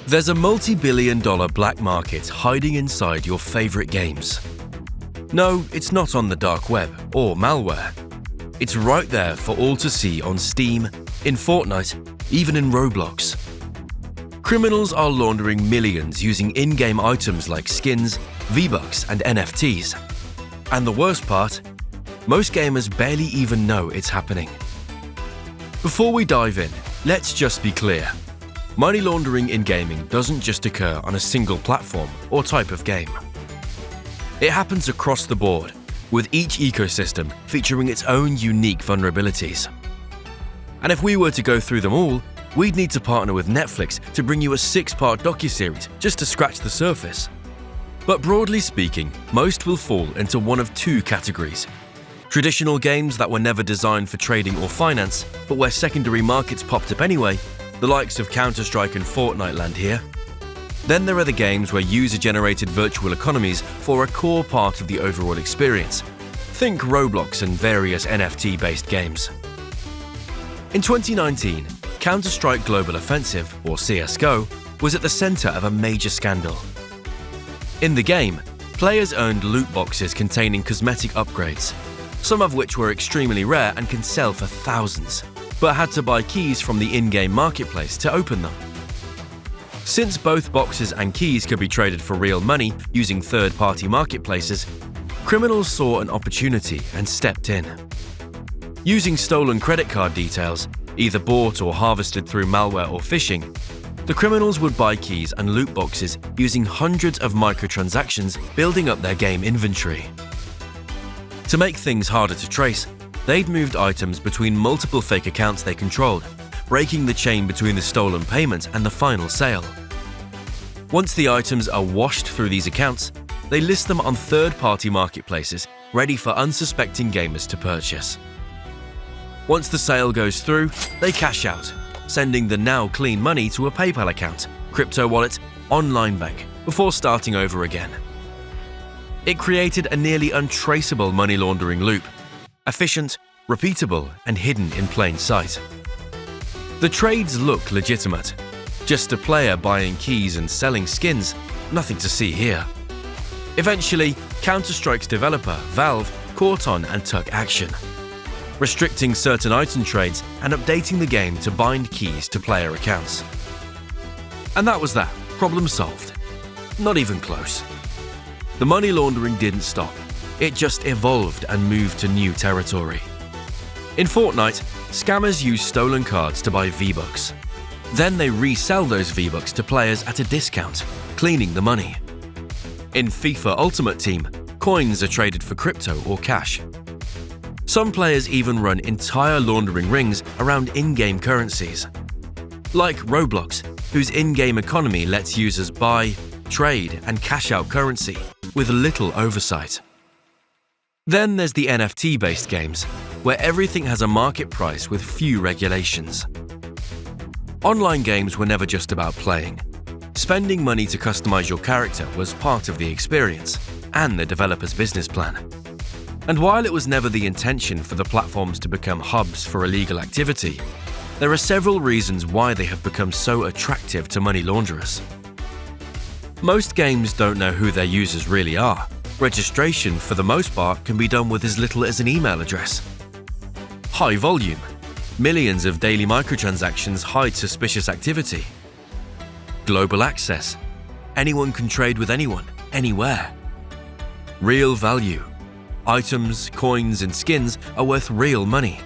There's a multi-billion-dollar black market hiding inside your favorite games. No, it's not on the dark web or malware. It's right there for all to see on Steam, in Fortnite, even in Roblox. Criminals are laundering millions using in-game items like skins, V-Bucks, and NFTs. And the worst part? Most gamers barely even know it's happening. Before we dive in, let's just be clear. Money laundering in gaming doesn't just occur on a single platform or type of game. It happens across the board, with each ecosystem featuring its own unique vulnerabilities. And if we were to go through them all, we'd need to partner with Netflix to bring you a 6-part docuseries just to scratch the surface. But broadly speaking, most will fall into one of two categories. Traditional games that were never designed for trading or finance, but where secondary markets popped up anyway, the likes of Counter-Strike and Fortnite land here. Then there are the games where user-generated virtual economies form a core part of the overall experience. Think Roblox and various NFT-based games. In 2019, Counter-Strike Global Offensive, or CSGO, was at the center of a major scandal. In the game, players earned loot boxes containing cosmetic upgrades, some of which were extremely rare and can sell for thousands, but had to buy keys from the in-game marketplace to open them. Since both boxes and keys could be traded for real money using third-party marketplaces, criminals saw an opportunity and stepped in. Using stolen credit card details, either bought or harvested through malware or phishing, the criminals would buy keys and loot boxes using hundreds of microtransactions, building up their game inventory. To make things harder to trace, they'd moved items between multiple fake accounts they controlled, breaking the chain between the stolen payment and the final sale. Once the items are washed through these accounts, they list them on third-party marketplaces, ready for unsuspecting gamers to purchase. Once the sale goes through, they cash out, sending the now clean money to a PayPal account, crypto wallet, online bank, before starting over again. It created a nearly untraceable money laundering loop, efficient, repeatable, and hidden in plain sight. The trades look legitimate. Just a player buying keys and selling skins, nothing to see here. Eventually, Counter-Strike's developer, Valve, caught on and took action, restricting certain item trades and updating the game to bind keys to player accounts. And that was that, problem solved. Not even close. The money laundering didn't stop. It just evolved and moved to new territory. In Fortnite, scammers use stolen cards to buy V-Bucks. Then they resell those V-Bucks to players at a discount, cleaning the money. In FIFA Ultimate Team, coins are traded for crypto or cash. Some players even run entire laundering rings around in-game currencies. Like Roblox, whose in-game economy lets users buy, trade, and cash out currency with little oversight. Then there's the NFT-based games, where everything has a market price with few regulations. Online games were never just about playing. Spending money to customize your character was part of the experience and the developer's business plan. And while it was never the intention for the platforms to become hubs for illegal activity, there are several reasons why they have become so attractive to money launderers. Most games don't know who their users really are. Registration, for the most part, can be done with as little as an email address. High volume. Millions of daily microtransactions hide suspicious activity. Global access. Anyone can trade with anyone, anywhere. Real value. Items, coins, and skins are worth real money.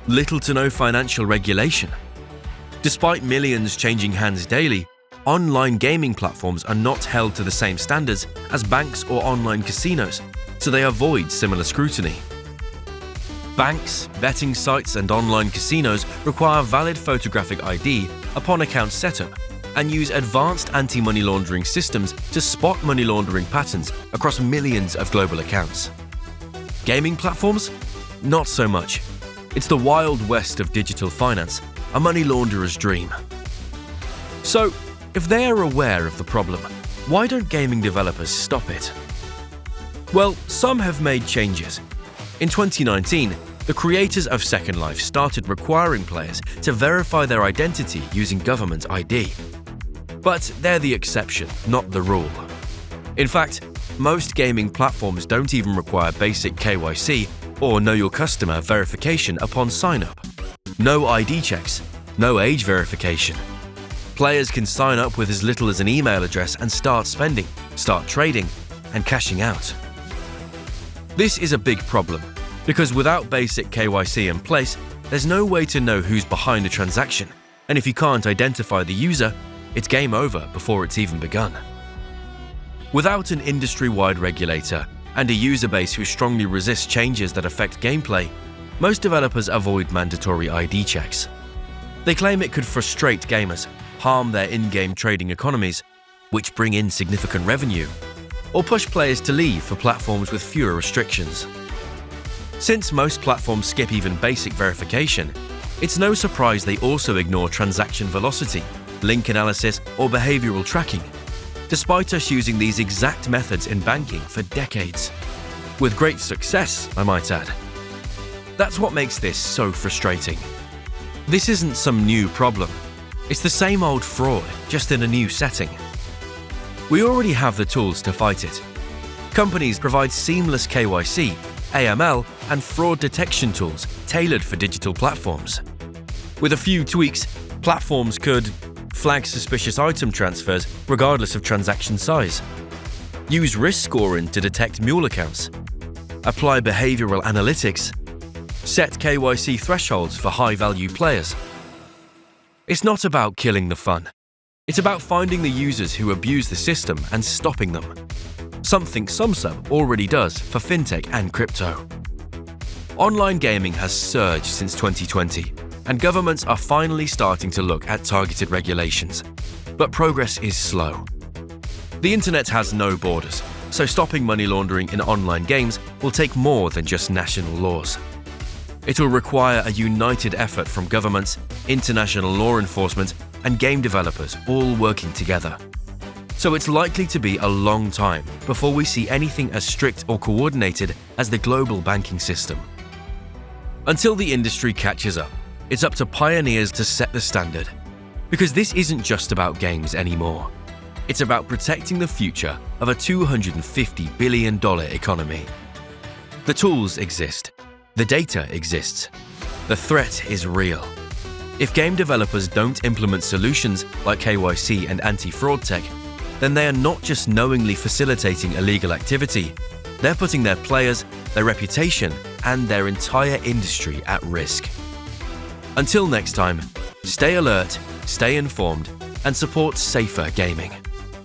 Little to no financial regulation. Despite millions changing hands daily, online gaming platforms are not held to the same standards as banks or online casinos, so they avoid similar scrutiny. Banks, betting sites, and online casinos require valid photographic ID upon account setup and use advanced anti-money laundering systems to spot money laundering patterns across millions of global accounts. Gaming platforms? Not so much. It's the wild west of digital finance, a money launderer's dream. So, if they are aware of the problem, why don't gaming developers stop it? Well, some have made changes. In 2019, the creators of Second Life started requiring players to verify their identity using government ID. But they're the exception, not the rule. In fact, most gaming platforms don't even require basic KYC or Know Your Customer verification upon sign-up. No ID checks, no age verification. Players can sign up with as little as an email address and start spending, start trading, and cashing out. This is a big problem, because without basic KYC in place, there's no way to know who's behind a transaction, and if you can't identify the user, it's game over before it's even begun. Without an industry-wide regulator and a user base who strongly resists changes that affect gameplay, most developers avoid mandatory ID checks. They claim it could frustrate gamers, harm their in-game trading economies, which bring in significant revenue, or push players to leave for platforms with fewer restrictions. Since most platforms skip even basic verification, it's no surprise they also ignore transaction velocity, link analysis, or behavioral tracking, despite us using these exact methods in banking for decades. With great success, I might add. That's what makes this so frustrating. This isn't some new problem. It's the same old fraud, just in a new setting. We already have the tools to fight it. Companies provide seamless KYC, AML, and fraud detection tools tailored for digital platforms. With a few tweaks, platforms could flag suspicious item transfers regardless of transaction size, use risk scoring to detect mule accounts, apply behavioral analytics, set KYC thresholds for high-value players. It's not about killing the fun. It's about finding the users who abuse the system and stopping them. Something Sumsub already does for fintech and crypto. Online gaming has surged since 2020, and governments are finally starting to look at targeted regulations. But progress is slow. The internet has no borders, so stopping money laundering in online games will take more than just national laws. It will require a united effort from governments, international law enforcement, and game developers all working together. So it's likely to be a long time before we see anything as strict or coordinated as the global banking system. Until the industry catches up, it's up to pioneers to set the standard. Because this isn't just about games anymore. It's about protecting the future of a $250 billion economy. The tools exist. The data exists. The threat is real. If game developers don't implement solutions like KYC and anti-fraud tech, then they are not just knowingly facilitating illegal activity, they're putting their players, their reputation, and their entire industry at risk. Until next time, stay alert, stay informed, and support safer gaming.